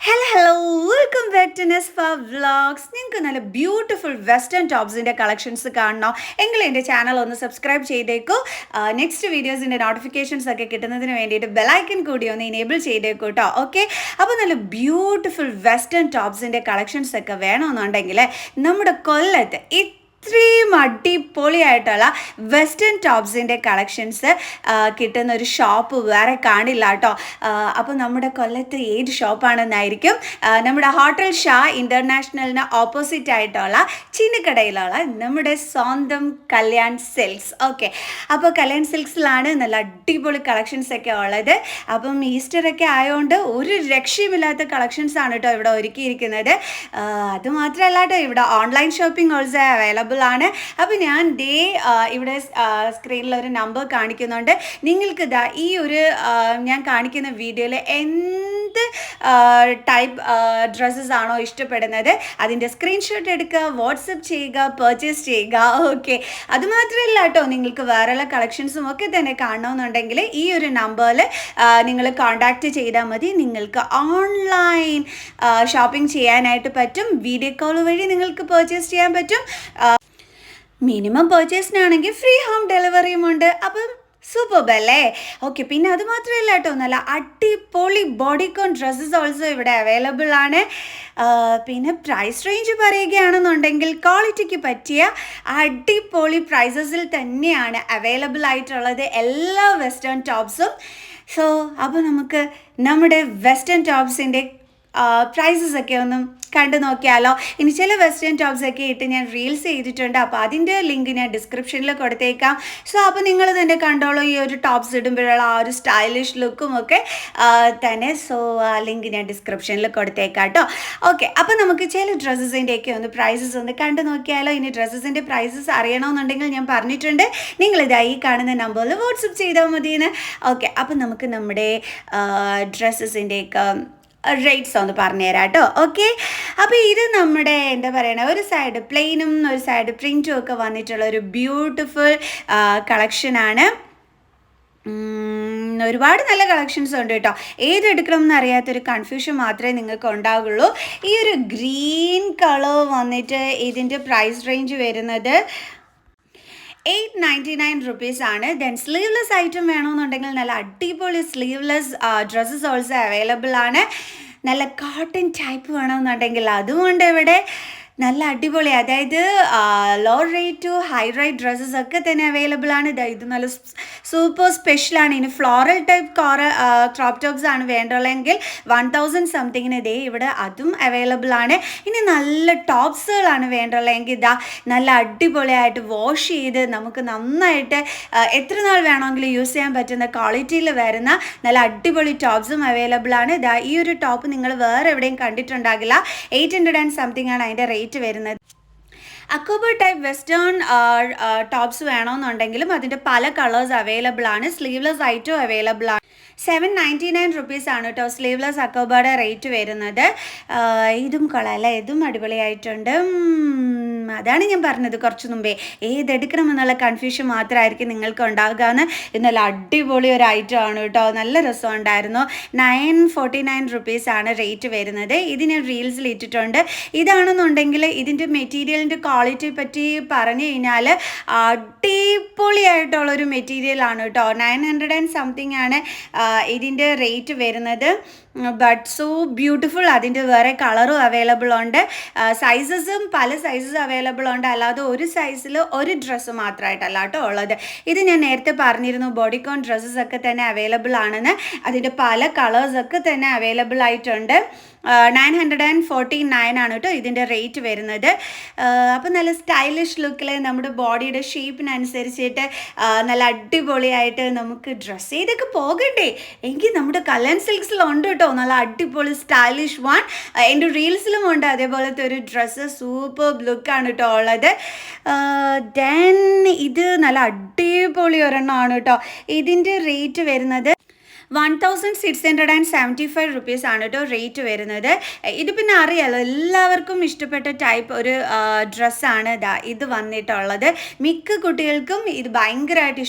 Hello welcome back to നെസ്ഫ vlogs. നിങ്ങൾക്ക് നല്ല ബ്യൂട്ടിഫുൾ വെസ്റ്റേൺ ടോപ്സിൻ്റെ കളക്ഷൻസ് കാണണോ എങ്കിൽ എൻ്റെ ചാനൽ ഒന്ന് സബ്സ്ക്രൈബ് ചെയ്തേക്കൂ. നെക്സ്റ്റ് വീഡിയോസിൻ്റെ നോട്ടിഫിക്കേഷൻസ് ഒക്കെ കിട്ടുന്നതിന് വേണ്ടിയിട്ട് ബെലൈക്കൻ കൂടി ഒന്ന് ഇനേബിൾ ചെയ്തേക്കൂ കേട്ടോ. ഓക്കെ, അപ്പോൾ നല്ല ബ്യൂട്ടിഫുൾ വെസ്റ്റേൺ ടോപ്സിൻ്റെ കളക്ഷൻസ് ഒക്കെ വേണമെന്നുണ്ടെങ്കിൽ നമ്മുടെ കൊല്ലത്ത് ഇത്രയും അടിപൊളിയായിട്ടുള്ള വെസ്റ്റേൺ ടോപ്സിൻ്റെ കളക്ഷൻസ് കിട്ടുന്ന ഒരു ഷോപ്പ് വേറെ കാണില്ല കേട്ടോ. അപ്പോൾ നമ്മുടെ കൊല്ലത്ത് ഏത് ഷോപ്പാണെന്നായിരിക്കും നമ്മുടെ ഹോട്ടൽ ഷാ ഇൻ്റർനാഷണലിന് ഓപ്പോസിറ്റ് ആയിട്ടുള്ള ചിന്നക്കടയിലുള്ള നമ്മുടെ സ്വന്തം കല്യാൺ സിൽക്സ്. ഓക്കെ, അപ്പോൾ കല്യാൺ സിൽക്സിലാണ് നല്ല അടിപൊളി കളക്ഷൻസ് ഒക്കെ ഉള്ളത്. അപ്പം ഈസ്റ്ററൊക്കെ ആയതുകൊണ്ട് ഒരു രക്ഷയുമില്ലാത്ത കളക്ഷൻസ് ആണ് കേട്ടോ ഇവിടെ ഒരുക്കിയിരിക്കുന്നത്. അതുമാത്രമല്ല കേട്ടോ, ഇവിടെ ഓൺലൈൻ ഷോപ്പിംഗ് ഓൾസോ അവൈലബിൾ ആണ്. അപ്പോൾ ഞാൻ ഇവിടെ സ്ക്രീനിൽ ഒരു നമ്പർ കാണിക്കുന്നുണ്ട്. നിങ്ങൾക്ക് ഇതാ ഈ ഒരു ഞാൻ കാണിക്കുന്ന വീഡിയോയിൽ എന്ത് ടൈപ്പ് ഡ്രസ്സസ് ആണോ ഇഷ്ടപ്പെടുന്നത് അതിൻ്റെ സ്ക്രീൻഷോട്ട് എടുക്കുക, വാട്സപ്പ് ചെയ്യുക, പർച്ചേസ് ചെയ്യുക. ഓക്കെ, അതുമാത്രമല്ല കേട്ടോ, നിങ്ങൾക്ക് വേറെയുള്ള കളക്ഷൻസും ഒക്കെ തന്നെ കാണണമെന്നുണ്ടെങ്കിൽ ഈ ഒരു നമ്പറിൽ നിങ്ങൾ കോൺടാക്റ്റ് ചെയ്താൽ മതി. നിങ്ങൾക്ക് ഓൺലൈൻ ഷോപ്പിംഗ് ചെയ്യാനായിട്ട് പറ്റും. വീഡിയോ കോൾ വഴി നിങ്ങൾക്ക് പർച്ചേസ് ചെയ്യാൻ പറ്റും. മിനിമം പർച്ചേസിനാണെങ്കിൽ ഫ്രീ ഹോം ഡെലിവറിയും ഉണ്ട്. അപ്പം സൂപ്പർബല്ലേ. ഓക്കെ, പിന്നെ അത് മാത്രമല്ല കേട്ടോ, നല്ല അടിപൊളി ബോഡിക്കോൺ ഡ്രസ്സസ് ഓൾസോ ഇവിടെ അവൈലബിൾ ആണ്. പിന്നെ പ്രൈസ് റേഞ്ച് പറയുകയാണെന്നുണ്ടെങ്കിൽ ക്വാളിറ്റിക്ക് പറ്റിയ അടിപൊളി പ്രൈസസിൽ തന്നെയാണ് അവൈലബിൾ ആയിട്ടുള്ളത് എല്ലാ വെസ്റ്റേൺ ടോപ്സും. സോ അപ്പോൾ നമുക്ക് നമ്മുടെ വെസ്റ്റേൺ ടോപ്സിൻ്റെ പ്രൈസസ് ഒക്കെ ഒന്ന് കണ്ടു നോക്കിയാലോ. ഇനി ചില വെസ്റ്റേൺ ടോപ്സ് ഒക്കെ ഇട്ട് ഞാൻ റീൽസ് ചെയ്തിട്ടുണ്ട്. അപ്പോൾ അതിൻ്റെ ലിങ്ക് ഞാൻ ഡിസ്ക്രിപ്ഷനിൽ കൊടുത്തേക്കാം. സോ അപ്പോൾ നിങ്ങൾ തന്നെ കണ്ടോളൂ ഈ ഒരു ടോപ്സ് ഇടുമ്പോഴുള്ള ആ ഒരു സ്റ്റൈലിഷ് ലുക്കും ഒക്കെ തന്നെ. സോ ആ ലിങ്ക് ഞാൻ ഡിസ്ക്രിപ്ഷനിൽ കൊടുത്തേക്കാം കേട്ടോ. ഓക്കെ, അപ്പോൾ നമുക്ക് ചില ഡ്രസ്സസിൻ്റെയൊക്കെ ഒന്ന് പ്രൈസസ് ഒന്ന് കണ്ടു നോക്കിയാലോ. ഇനി ഡ്രസ്സസിൻ്റെ പ്രൈസസ് അറിയണമെന്നുണ്ടെങ്കിൽ ഞാൻ പറഞ്ഞിട്ടുണ്ട്, നിങ്ങളിതായി കാണുന്ന നമ്പറിൽ വാട്സപ്പ് ചെയ്താൽ മതിയെന്ന്. ഓക്കെ, അപ്പോൾ നമുക്ക് നമ്മുടെ ഡ്രസ്സസിൻ്റെയൊക്കെ റേറ്റ്സ് ഒന്ന് പറഞ്ഞുതരാം കേട്ടോ. ഓക്കെ, അപ്പോൾ ഇത് നമ്മുടെ എന്താ പറയണ, ഒരു സൈഡ് പ്ലെയിനും ഒരു സൈഡ് പ്രിൻറ്റും ഒക്കെ വന്നിട്ടുള്ള ഒരു ബ്യൂട്ടിഫുൾ കളക്ഷനാണ്. ഒരുപാട് നല്ല കളക്ഷൻസ് ഉണ്ട് കേട്ടോ. ഏതെടുക്കണം എന്നറിയാത്തൊരു കൺഫ്യൂഷൻ മാത്രമേ നിങ്ങൾക്ക് ഉണ്ടാവുള്ളൂ. ഈ ഒരു ഗ്രീൻ കളർ വന്നിട്ട് ഇതിൻ്റെ പ്രൈസ് റേഞ്ച് വരുന്നത് 899 റുപ്പീസ് ആണ്. ദെൻ സ്ലീവ്ലെസ് ഐറ്റം വേണമെന്നുണ്ടെങ്കിൽ നല്ല അടിപൊളി സ്ലീവ്ലെസ് ഡ്രസ്സസ് ഓൾസോ അവൈലബിൾ ആണ്. നല്ല കോട്ടൺ ടൈപ്പ് വേണമെന്നുണ്ടെങ്കിൽ അതുകൊണ്ട് ഇവിടെ നല്ല അടിപൊളി, അതായത് low rate to high rate dresses ഒക്കെ തന്നെ അവൈലബിൾ ആണ്. ഇത് നല്ല സൂപ്പർ സ്പെഷ്യലാണ്. ഇനി ഫ്ലോറൽ ടൈപ്പ് ക്രോപ്പ് ടോപ്സ് ആണ് വേണ്ടുള്ളെങ്കിൽ 1000 സംതിങ്ങിന് ഇതേ ഇവിടെ അതും അവൈലബിൾ ആണ്. ഇനി നല്ല ടോപ്സുകളാണ് വേണ്ടുള്ളെങ്കിൽ ഇതാ നല്ല അടിപൊളിയായിട്ട് വാഷ് ചെയ്ത് നമുക്ക് നന്നായിട്ട് എത്ര നാൾ വേണമെങ്കിലും യൂസ് ചെയ്യാൻ പറ്റുന്ന ക്വാളിറ്റിയിൽ വരുന്ന നല്ല അടിപൊളി ടോപ്സും അവൈലബിൾ ആണ്. ഇതാ ഈ ഒരു ടോപ്പ് നിങ്ങൾ വേറെ എവിടെയും കണ്ടിട്ടുണ്ടാകില്ല. 800 സംതിങ് ആണ് അതിൻ്റെ റേറ്റ് വരുന്നത്. അക്കോബർ ടൈപ്പ് വെസ്റ്റേൺ ടോപ്സ് വേണമെന്നുണ്ടെങ്കിലും അതിൻ്റെ പല കളേഴ്സ് അവൈലബിൾ ആണ്. സ്ലീവ്ലെസ് ഐറ്റും അവൈലബിൾ ആണ്. 799 റുപ്പീസ് ആണ് കേട്ടോ സ്ലീവ്ലെസ് അക്കോബയുടെ റേറ്റ് വരുന്നത്. ഇതും കൊള്ളാമല്ലേ, ഇതും അടിപൊളിയായിട്ടുണ്ട്. അതാണ് ഞാൻ പറഞ്ഞത് കുറച്ച് മുമ്പേ, ഏതെടുക്കണമെന്നുള്ള കൺഫ്യൂഷൻ മാത്രമായിരിക്കും നിങ്ങൾക്ക് ഉണ്ടാകുകയെന്ന്. ഇത് നല്ല അടിപൊളി ഒരു ഐറ്റം ആണ് കേട്ടോ, നല്ല രസമുണ്ടായിരുന്നു. 949 റുപ്പീസ് ആണ് റേറ്റ് വരുന്നത്. ഇത് ഞാൻ റീൽസിൽ ഇട്ടിട്ടുണ്ട്. ഇതാണെന്നുണ്ടെങ്കിൽ ഇതിൻ്റെ മെറ്റീരിയലിൻ്റെ ക്വാളിറ്റി പറ്റി പറഞ്ഞു കഴിഞ്ഞാൽ അടിപൊളിയായിട്ടുള്ളൊരു മെറ്റീരിയലാണ് കേട്ടോ. 900 സംതിങ് ആണ് ഇതിൻ്റെ റേറ്റ് വരുന്നത്. But so beautiful. അതിൻ്റെ വേറെ കളറും അവൈലബിൾ ഉണ്ട്. സൈസസും പല സൈസസ് അവൈലബിൾ ഉണ്ട്. അല്ലാതെ ഒരു സൈസിൽ ഒരു ഡ്രസ്സ് മാത്രമായിട്ടല്ല കേട്ടോ ഉള്ളത്. ഇത് ഞാൻ നേരത്തെ പറഞ്ഞിരുന്നു, ബോഡിക്കോൺ ഡ്രസ്സസ് ഒക്കെ തന്നെ അവൈലബിൾ ആണെന്ന്. അതിൻ്റെ പല കളേഴ്സൊക്കെ തന്നെ അവൈലബിൾ ആയിട്ടുണ്ട്. 949 ആണ് കേട്ടോ ഇതിൻ്റെ റേറ്റ് വരുന്നത്. അപ്പോൾ നല്ല സ്റ്റൈലിഷ് ലുക്കിൽ നമ്മുടെ ബോഡിയുടെ ഷേപ്പിനനുസരിച്ചിട്ട് നല്ല അടിപൊളിയായിട്ട് നമുക്ക് ഡ്രസ്സ് ചെയ്തൊക്കെ പോകണ്ടേ എങ്കിൽ നമ്മുടെ കല്യാൺ സിൽക്സിലുണ്ട് കേട്ടോ നല്ല അടിപൊളി സ്റ്റൈലിഷ് വൺ. എൻ്റെ റീൽസിലും ഉണ്ട് അതേപോലത്തെ ഒരു ഡ്രസ്സ്. സൂപ്പർ ലുക്കാണ് കേട്ടോ ഉള്ളത്. ദെൻ ഇത് നല്ല അടിപൊളി ഒരെണ്ണമാണ് കേട്ടോ. ഇതിൻ്റെ റേറ്റ് വരുന്നത് 1675 ആണ് കേട്ടോ റേറ്റ് വരുന്നത്. ഇത് പിന്നെ അറിയാലോ, എല്ലാവർക്കും ഇഷ്ടപ്പെട്ട ടൈപ്പ് ഒരു ഡ്രസ്സാണ് ഇത് വന്നിട്ടുള്ളത്. മിക്ക കുട്ടികൾക്കും ഇത് ഭയങ്കരമായിട്ട്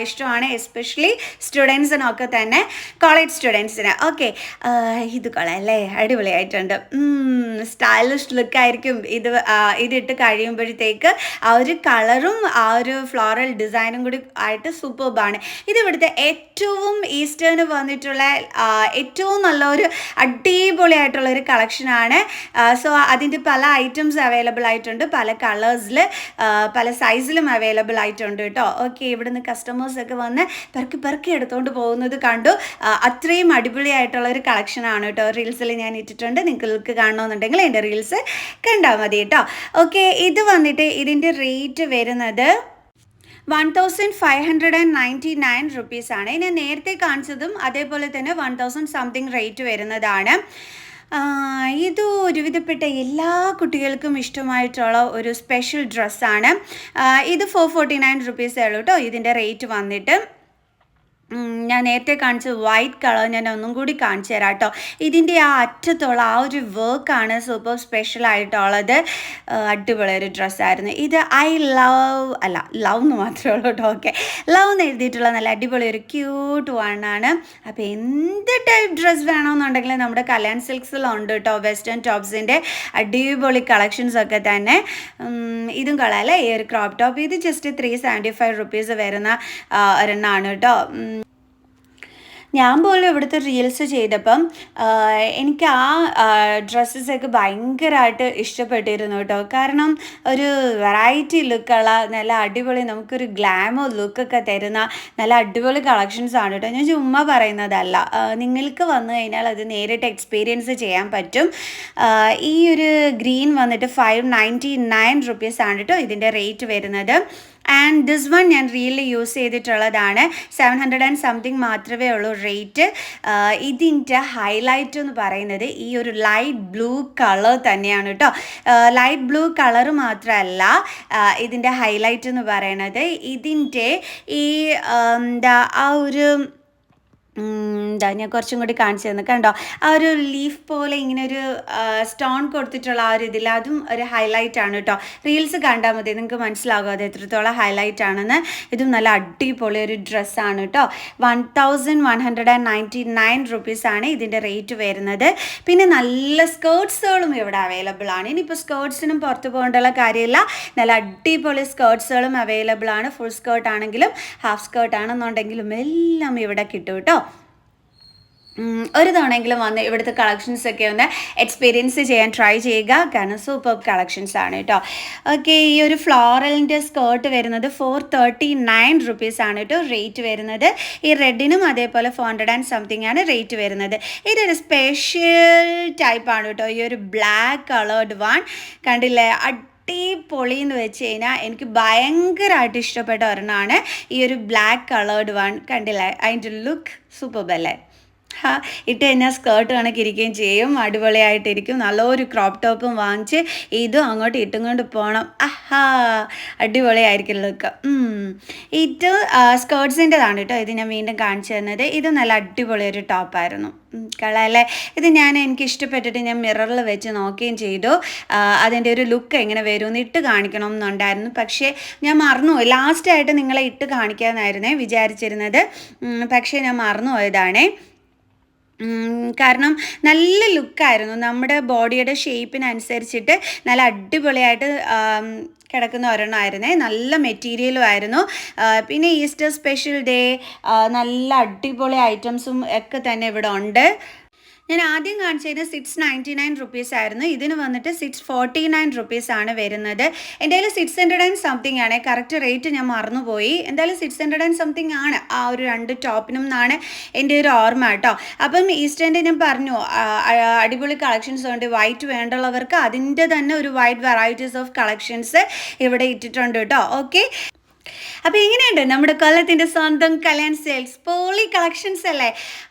ഇഷ്ടമാണ്, എസ്പെഷ്യലി സ്റ്റുഡൻസിനൊക്കെ തന്നെ, കോളേജ് സ്റ്റുഡൻസിന്. ഓക്കെ, ഇത് കൊള്ളാം അല്ലേ, അടിപൊളിയായിട്ടുണ്ട്. സ്റ്റൈലിഷ് ലുക്കായിരിക്കും ഇതിട്ട് കഴിയുമ്പോഴത്തേക്ക്. ആ ഒരു കളറും ആ ഒരു ഫ്ലോറൽ ഡിസൈനും കൂടി ആയിട്ട് സൂപ്പർബാണ്. ഇത് ഇവിടുത്തെ ഏറ്റവും ഈസ്റ്റേണിൽ വന്നിട്ടുള്ള ഏറ്റവും നല്ലൊരു അടിപൊളിയായിട്ടുള്ളൊരു കളക്ഷനാണ്. സോ അതിൻ്റെ പല ഐറ്റംസ് അവൈലബിൾ ആയിട്ടുണ്ട്, പല കളേഴ്സിൽ പല സൈസിലും അവൈലബിൾ ആയിട്ടുണ്ട് കേട്ടോ. ഓക്കെ, ഇവിടുന്ന് കസ്റ്റമേഴ്സൊക്കെ വന്ന് പെറുക്കി എടുത്തുകൊണ്ട് പോകുന്നത് കണ്ടു. അത്രയും അടിപൊളിയായിട്ടുള്ളൊരു കളക്ഷനാണ് കേട്ടോ. റീൽസിൽ ഞാൻ ഇട്ടിട്ടുണ്ട്, നിങ്ങൾക്ക് കാണണമെന്നുണ്ടെങ്കിൽ എൻ്റെ റീൽസ് കണ്ടാൽ മതി കേട്ടോ. ഓക്കെ, ഇത് വന്നിട്ട് ഇതിൻ്റെ റേറ്റ് വരുന്നത് 1599 റുപ്പീസാണ്. ഞാൻ നേരത്തെ കാണിച്ചതും അതേപോലെ തന്നെ 1000 സംതിങ് റേറ്റ് വരുന്നതാണ്. ഇത് ഒരുവിധപ്പെട്ട എല്ലാ കുട്ടികൾക്കും ഇഷ്ടമായിട്ടുള്ള ഒരു സ്പെഷ്യൽ ഡ്രസ്സാണ്. ഇത് 449 റുപ്പീസേ ഉള്ളൂ കേട്ടോ ഇതിൻ്റെ റേറ്റ് വന്നിട്ട്. ഞാൻ നേരത്തെ കാണിച്ചത് വൈറ്റ് കളർ, ഞാൻ ഒന്നും കൂടി കാണിച്ചു തരാം കേട്ടോ. ഇതിൻ്റെ ആ അറ്റത്തുള്ള ആ ഒരു വർക്കാണ് സൂപ്പർ സ്പെഷ്യൽ ആയിട്ടുള്ളത്. അടിപൊളി ഒരു ഡ്രസ്സായിരുന്നു ഇത്. ലവ് എന്ന് മാത്രമേ ഉള്ളൂ കേട്ടോ. ഓക്കെ, ലവ് എന്ന് എഴുതിയിട്ടുള്ള നല്ല അടിപൊളി ഒരു ക്യൂട്ട് വണ്ണാണ്. അപ്പോൾ എന്ത് ടൈപ്പ് ഡ്രസ്സ് വേണമെന്നുണ്ടെങ്കിൽ നമ്മുടെ കല്യാൺ സിൽക്സിലുണ്ട് കേട്ടോ. വെസ്റ്റേൺ ടോപ്സിൻ്റെ അടിപൊളി കളക്ഷൻസ് ഒക്കെ തന്നെ. ഇതും കളയല്ലേ, ഈ ഒരു ക്രോപ്പ് ടോപ്പ്. ഇത് ജസ്റ്റ് 375 റുപ്പീസ് വരുന്ന ഒരെണ്ണമാണ് കേട്ടോ. ഞാൻ പോലും ഇവിടുത്തെ റീൽസ് ചെയ്തപ്പം എനിക്ക് ആ ഡ്രസ്സസൊക്കെ ഭയങ്കരമായിട്ട് ഇഷ്ടപ്പെട്ടിരുന്നു കേട്ടോ. കാരണം ഒരു വെറൈറ്റി ലുക്കുള്ള നല്ല അടിപൊളി, നമുക്കൊരു ഗ്ലാമർ ലുക്കൊക്കെ തരുന്ന നല്ല അടിപൊളി കളക്ഷൻസ് ആണ് കേട്ടോ. ഞാൻ ചുമ്മാ പറയുന്നതല്ല, നിങ്ങൾക്ക് വന്നു കഴിഞ്ഞാൽ അത് നേരിട്ട് എക്സ്പീരിയൻസ് ചെയ്യാൻ പറ്റും. ഈ ഒരു ഗ്രീൻ വന്നിട്ട് 599 റുപ്പീസാണ് കേട്ടോ ഇതിൻ്റെ റേറ്റ് വരുന്നത്. ആൻഡ് ദിസ് വൺ ഞാൻ റിയലി യൂസ് ചെയ്തിട്ടുള്ളതാണ്. 700 സംതിങ് മാത്രമേ ഉള്ളൂ റേറ്റ്. ഇതിൻ്റെ ഹൈലൈറ്റ് എന്ന് പറയുന്നത് ഈ ഒരു ലൈറ്റ് ബ്ലൂ കളർ തന്നെയാണ് കേട്ടോ. ലൈറ്റ് ബ്ലൂ കളർ മാത്രമല്ല, ഇതിൻ്റെ ഹൈലൈറ്റ് എന്ന് പറയുന്നത് ഇതിൻ്റെ ഈ ആ ഒരു ഞാൻ കുറച്ചും കൂടി കാണിച്ചു തന്നു കണ്ടോ. ആ ഒരു ലീഫ് പോലെ ഇങ്ങനെ ഒരു സ്റ്റോൺ കൊടുത്തിട്ടുള്ള ആ ഒരു ഇതിൽ, അതും ഒരു ഹൈലൈറ്റ് ആണ് കേട്ടോ. റീൽസ് കണ്ടാൽ മതി, നിങ്ങൾക്ക് മനസ്സിലാകും അത് എത്രത്തോളം ഹൈലൈറ്റ് ആണെന്ന്. ഇതും നല്ല അടിപൊളി ഒരു ഡ്രസ്സാണ് കേട്ടോ. 1199 റുപ്പീസാണ് ഇതിൻ്റെ റേറ്റ് വരുന്നത്. പിന്നെ നല്ല സ്കേർട്സുകളും ഇവിടെ അവൈലബിൾ ആണ്. ഇനിയിപ്പോൾ സ്കേർട്സിനും പുറത്ത് പോകേണ്ടുള്ള കാര്യമില്ല, നല്ല അടിപൊളി സ്കേർട്സുകളും അവൈലബിൾ ആണ്. ഫുൾ സ്കേർട്ട് ആണെങ്കിലും ഹാഫ് സ്കേർട്ട് ആണെന്നുണ്ടെങ്കിലും എല്ലാം ഇവിടെ കിട്ടും കേട്ടോ. ഒരു തവണയെങ്കിലും വന്ന് ഇവിടുത്തെ കളക്ഷൻസൊക്കെ ഒന്ന് എക്സ്പീരിയൻസ് ചെയ്യാൻ ട്രൈ ചെയ്യുക, കാരണം സൂപ്പർ കളക്ഷൻസ് ആണ് കേട്ടോ. ഓക്കെ, ഈ ഒരു ഫ്ലോറലിൻ്റെ സ്കേർട്ട് വരുന്നത് 439 റുപ്പീസാണ് കേട്ടോ റേറ്റ് വരുന്നത്. ഈ റെഡിനും അതേപോലെ 400 സംതിങ് ആണ് റേറ്റ് വരുന്നത്. ഇതൊരു സ്പെഷ്യൽ ടൈപ്പാണ് കേട്ടോ, ഈ ഒരു ബ്ലാക്ക് കളേർഡ് വൺ കണ്ടില്ലേ. പൊളി എന്ന് വെച്ച് കഴിഞ്ഞാൽ എനിക്ക് ഭയങ്കരമായിട്ട് ഇഷ്ടപ്പെട്ട ഒരെണ്ണമാണ് ഈ ഒരു ബ്ലാക്ക് കളേർഡ് വൺ. കണ്ടില്ലേ, അതിൻ്റെ ലുക്ക് സൂപ്പർബല്ലേ. ഇട്ട് കഴിഞ്ഞാൽ സ്കേർട്ട് കണക്കിരിക്കുകയും ചെയ്യും, അടിപൊളിയായിട്ടിരിക്കും. നല്ലൊരു ക്രോപ്പ് ടോപ്പും വാങ്ങിച്ച് ഇതും അങ്ങോട്ട് ഇട്ടും കൊണ്ട് പോകണം. അടിപൊളിയായിരിക്കും ലുക്ക്. ഇത് സ്കേർട്സിൻ്റെതാണ് കേട്ടോ. ഇത് ഞാൻ വീണ്ടും കാണിച്ചു തന്നത്. ഇത് നല്ല അടിപൊളിയൊരു ടോപ്പായിരുന്നു. കളയല്ലേ. ഇത് എനിക്ക് ഇഷ്ടപ്പെട്ടിട്ട് ഞാൻ മിററിൽ വെച്ച് നോക്കുകയും ചെയ്തു. അതിൻ്റെ ഒരു ലുക്ക് എങ്ങനെ വരുമെന്ന് ഇട്ട് കാണിക്കണം എന്നുണ്ടായിരുന്നു, പക്ഷേ ഞാൻ മറന്നുപോയി. ലാസ്റ്റായിട്ട് നിങ്ങളെ ഇട്ട് കാണിക്കാമെന്നായിരുന്നേ വിചാരിച്ചിരുന്നത്, പക്ഷേ ഞാൻ മറന്നുപോയതാണേ. കാരണം നല്ല ലുക്കായിരുന്നു, നമ്മുടെ ബോഡിയുടെ ഷേപ്പിനനുസരിച്ചിട്ട് നല്ല അടിപൊളിയായിട്ട് കിടക്കുന്ന ഒരെണ്ണമായിരുന്നേ. നല്ല മെറ്റീരിയലും ആയിരുന്നു. പിന്നെ ഈസ്റ്റർ സ്പെഷ്യൽ ഡേ നല്ല അടിപൊളി ഐറ്റംസും ഒക്കെ തന്നെ ഇവിടെ ഉണ്ട്. ഞാൻ ആദ്യം കാണിച്ചതിന് 699 റുപ്പീസായിരുന്നു. ഇതിന് വന്നിട്ട് 649 റുപ്പീസാണ് വരുന്നത്. എൻ്റെ കയ്യിൽ 600 സംതിങ് ആണ്, കറക്റ്റ് റേറ്റ് ഞാൻ മറന്നുപോയി. എന്തായാലും 600 സംതിങ് ആണ് ആ ഒരു 2 ടോപ്പിനും എന്നാണ് എൻ്റെ ഒരു ഓർമ്മ കേട്ടോ. അപ്പം ഈസ്റ്റേൻ്റെ ഞാൻ പറഞ്ഞു അടിപൊളി കളക്ഷൻസ് ഉണ്ട്. വൈറ്റ് വേണ്ടുള്ളവർക്ക് അതിൻ്റെ തന്നെ ഒരു വൈഡ് വെറൈറ്റീസ് ഓഫ് കളക്ഷൻസ് ഇവിടെ ഇട്ടിട്ടുണ്ട് കേട്ടോ. ഓക്കെ, അപ്പോൾ എങ്ങനെയുണ്ട് നമ്മുടെ കൊല്ലത്തിൻ്റെ സ്വന്തം കല്യാൺ സിൽക്സ് പോളി കളക്ഷൻസ് അല്ലേ?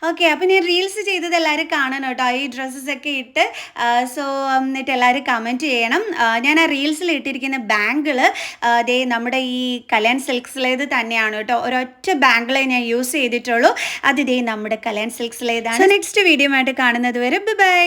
ഓക്കെ, അപ്പോൾ ഞാൻ റീൽസ് ചെയ്തത് എല്ലാവരും കാണണം കേട്ടോ. ഈ ഡ്രസ്സസൊക്കെ ഇട്ട് സോ എന്നിട്ട് എല്ലാവരും കമൻറ്റ് ചെയ്യണം. ഞാൻ ആ റീൽസിൽ ഇട്ടിരിക്കുന്ന ബാങ്കിൾ ദേ നമ്മുടെ ഈ കല്യാൺ സിൽക്സിലേത് തന്നെയാണ് കേട്ടോ. ഒരൊറ്റ ബാങ്കിളെ ഞാൻ യൂസ് ചെയ്തിട്ടുള്ളൂ. അത് ദേ നമ്മുടെ കല്യാൺ സിൽക്സിലേതാണ്. സോ നെക്സ്റ്റ് വീഡിയോ ആയിട്ട് കാണുന്നത് വരെ ബൈ.